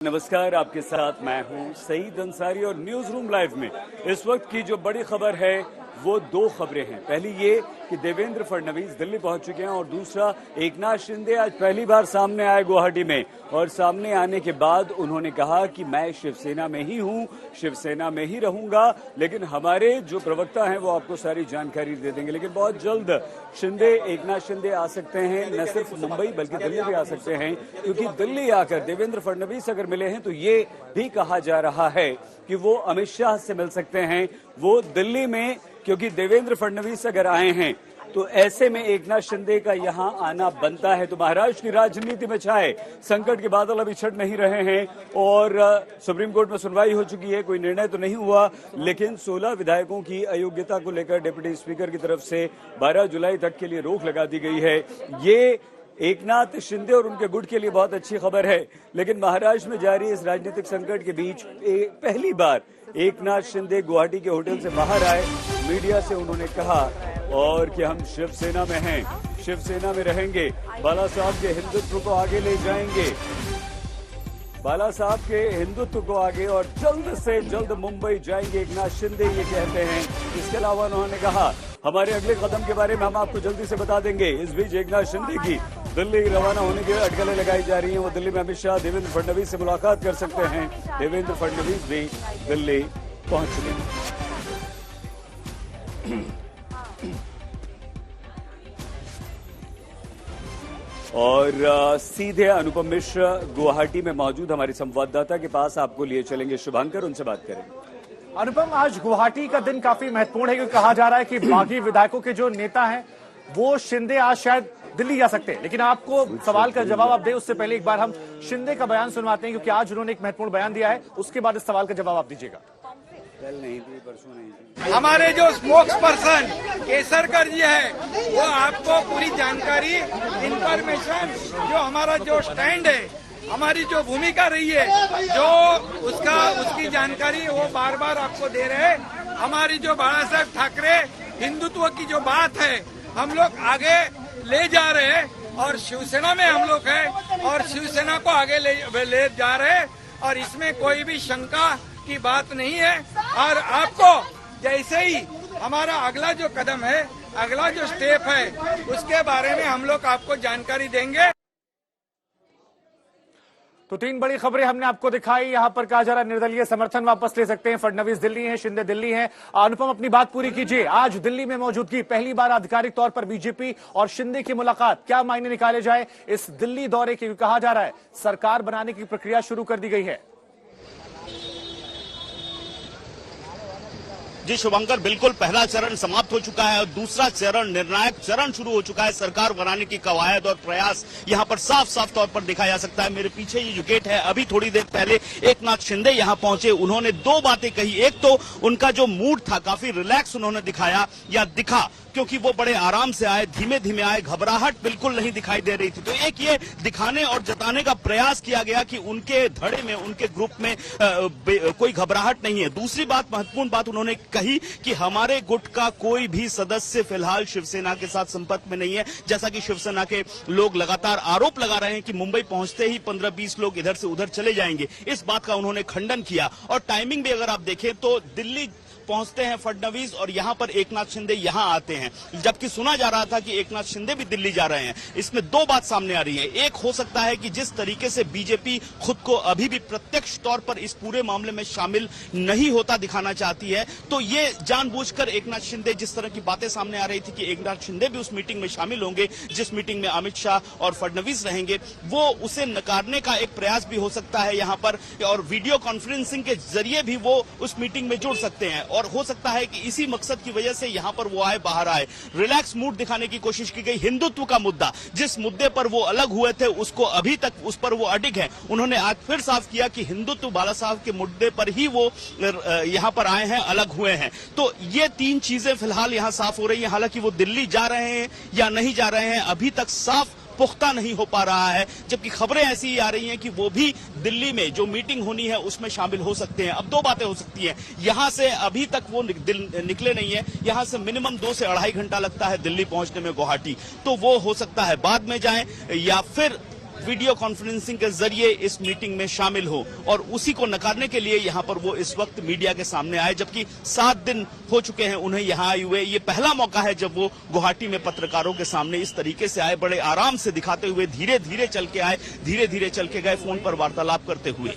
नमस्कार, आपके साथ मैं हूं सईद अंसारी और न्यूज रूम लाइव में इस वक्त की जो बड़ी खबर है वो दो खबरें हैं। पहली ये कि देवेंद्र फडणवीस दिल्ली पहुंच चुके हैं और दूसरा एकनाथ शिंदे आज पहली बार सामने आए गुवाहाटी में और सामने आने के बाद उन्होंने कहा कि मैं शिवसेना में ही हूं, शिवसेना में ही रहूंगा, लेकिन हमारे जो प्रवक्ता हैं वो आपको सारी जानकारी दे देंगे। लेकिन बहुत जल्द एकनाथ शिंदे आ सकते हैं, न सिर्फ मुंबई बल्कि दिल्ली भी आ सकते हैं, क्योंकि दिल्ली आकर देवेंद्र फडणवीस अगर मिले हैं तो ये भी कहा जा रहा है कि वो अमित शाह से मिल सकते हैं। वो दिल्ली में, क्योंकि देवेंद्र फडणवीस अगर आए हैं तो ऐसे में एकनाथ शिंदे का यहां आना बनता है। तो महाराष्ट्र की राजनीति में छाए संकट के बादल अभी छट नहीं रहे हैं और सुप्रीम कोर्ट में सुनवाई हो चुकी है, कोई निर्णय तो नहीं हुआ, लेकिन 16 विधायकों की अयोग्यता को लेकर डिप्टी स्पीकर की तरफ से 12 जुलाई तक के लिए रोक लगा दी गई है। ये एकनाथ शिंदे और उनके गुट के लिए बहुत अच्छी खबर है, लेकिन महाराष्ट्र में जारी इस राजनीतिक संकट के बीच पहली बार एकनाथ शिंदे गुवाहाटी के होटल से बाहर आए, मीडिया से उन्होंने कहा और कि हम शिवसेना में हैं, शिवसेना में रहेंगे, बाला साहब के हिंदुत्व को आगे ले जाएंगे, बाला साहब के हिंदुत्व को आगे, और जल्द से जल्द मुंबई जाएंगे एकनाथ शिंदे, ये कहते हैं। इसके अलावा उन्होंने कहा हमारे अगले कदम के बारे में हम आपको जल्दी से बता देंगे। इस बीच एकनाथ शिंदे की दिल्ली रवाना होने की अटकलें लगाई जा रही हैं। वो दिल्ली में अमित शाह, देवेंद्र फडणवीस से मुलाकात कर सकते हैं। देवेंद्र फडणवीस भी दिल्ली पहुंच चुके हैं। और सीधे अनुपम मिश्र गुवाहाटी में मौजूद हमारे संवाददाता के पास आपको लिए चलेंगे। शुभांकर, उनसे बात करेंगे। अनुपम, आज गुवाहाटी का दिन काफी महत्वपूर्ण है क्योंकि कहा जा रहा है कि बागी विधायकों के जो नेता हैं वो शिंदे आज शायद दिल्ली जा सकते हैं, लेकिन आपको सवाल का जवाब आप दे उससे पहले एक बार हम शिंदे का बयान सुनवाते हैं, क्योंकि आज उन्होंने एक महत्वपूर्ण बयान दिया है, उसके बाद इस सवाल का जवाब आप दीजिएगा। कल नहीं थी, परसों नहीं थी। हमारे जो स्पोक्स पर्सन केसरकर जी है वो आपको पूरी जानकारी, इंफॉर्मेशन, जो हमारा जो स्टैंड है, हमारी जो भूमिका रही है, जो उसकी जानकारी वो बार बार आपको दे रहे हैं। हमारी जो बाला साहब ठाकरे हिंदुत्व की जो बात है हम लोग आगे ले जा रहे हैं और शिवसेना में हम लोग हैं और शिवसेना को आगे ले जा रहे हैं और इसमें कोई भी शंका की बात नहीं है। और आपको जैसे ही हमारा अगला जो कदम है, अगला जो स्टेप है, उसके बारे में हम लोग आपको जानकारी देंगे। तो तीन बड़ी खबरें हमने आपको दिखाई। यहां पर कहा जा रहा है निर्दलीय समर्थन वापस ले सकते हैं, फडणवीस दिल्ली हैं, शिंदे दिल्ली हैं। अनुपम, अपनी बात पूरी कीजिए। आज दिल्ली में मौजूदगी, पहली बार आधिकारिक तौर पर बीजेपी और शिंदे की मुलाकात, क्या मायने निकाले जाए इस दिल्ली दौरे के? कहा जा रहा है सरकार बनाने की प्रक्रिया शुरू कर दी गई है। जी शुभंकर, बिल्कुल पहला चरण समाप्त हो चुका है और दूसरा चरण, निर्णायक चरण शुरू हो चुका है। सरकार बनाने की कवायद और प्रयास यहां पर साफ साफ तौर पर दिखा जा सकता है। मेरे पीछे ये जो गेट है, अभी थोड़ी देर पहले एकनाथ शिंदे यहां पहुंचे, उन्होंने दो बातें कही। एक तो उनका जो मूड था काफी रिलैक्स उन्होंने दिखाया या दिखा, क्योंकि वो बड़े आराम से आए, धीमे धीमे आए, घबराहट बिल्कुल नहीं दिखाई दे रही थी। तो एक ये दिखाने और जताने का प्रयास किया गया कि उनके धड़े में, उनके ग्रुप में कोई घबराहट नहीं है। दूसरी बात, महत्वपूर्ण बात उन्होंने कही कि हमारे गुट का कोई भी सदस्य फिलहाल शिवसेना के साथ संपर्क में नहीं है। जैसा कि शिवसेना के लोग लगातार आरोप लगा रहे हैं कि मुंबई पहुंचते ही 15-20 लोग इधर से उधर चले जाएंगे, इस बात का उन्होंने खंडन किया। और टाइमिंग भी अगर आप देखें तो दिल्ली पहुंचते हैं फडणवीस और यहां पर एकनाथ शिंदे यहां आते हैं, जबकि सुना जा रहा था कि एकनाथ शिंदे भी दिल्ली जा रहे हैं। इसमें दो बात सामने आ रही है। एक, हो सकता है कि जिस तरीके से बीजेपी खुद को अभी भी प्रत्यक्ष तौर पर इस पूरे मामले में शामिल नहीं होता दिखाना चाहती है, तो ये जानबूझकर एकनाथ शिंदे, जिस तरह की बातें सामने आ रही थी कि एकनाथ शिंदे भी उस मीटिंग में शामिल होंगे जिस मीटिंग में अमित शाह और फडणवीस रहेंगे, वो उसे नकारने का एक प्रयास भी हो सकता है यहां पर, और वीडियो कॉन्फ्रेंसिंग के जरिए भी वो उस मीटिंग में जुड़ सकते हैं। और हो सकता है कि इसी मकसद की वजह से यहां पर वो आए, बाहर आए। रिलैक्स मूड दिखाने की कोशिश की गई। हिंदुत्व का मुद्दा, जिस मुद्दे पर वो अलग हुए थे, उसको अभी तक उस पर वो अडिग है। उन्होंने आज फिर साफ किया कि हिंदुत्व, बाला साहब के मुद्दे पर ही वो यहां पर आए हैं, अलग हुए हैं। तो ये तीन चीजें फिलहाल यहां साफ हो रही है। हालांकि वो दिल्ली जा रहे हैं या नहीं जा रहे हैं, अभी तक साफ पुख्ता नहीं हो पा रहा है, जबकि खबरें ऐसी ही आ रही हैं कि वो भी दिल्ली में जो मीटिंग होनी है उसमें शामिल हो सकते हैं। अब दो बातें हो सकती हैं, यहां से अभी तक वो निकले नहीं है, यहां से मिनिमम 2 से 2.5 घंटा लगता है दिल्ली पहुंचने में गुवाहाटी, तो वो हो सकता है बाद में जाएं, या फिर वीडियो कॉन्फ्रेंसिंग के जरिए इस मीटिंग में शामिल हो, और उसी को नकारने के लिए यहाँ पर वो इस वक्त मीडिया के सामने आए, जबकि 7 दिन हो चुके हैं उन्हें यहाँ आए हुए। ये पहला मौका है जब वो गुवाहाटी में पत्रकारों के सामने इस तरीके से आए, बड़े आराम से दिखाते हुए, धीरे धीरे चल के आए, धीरे धीरे चल के गए, फोन पर वार्तालाप करते हुए।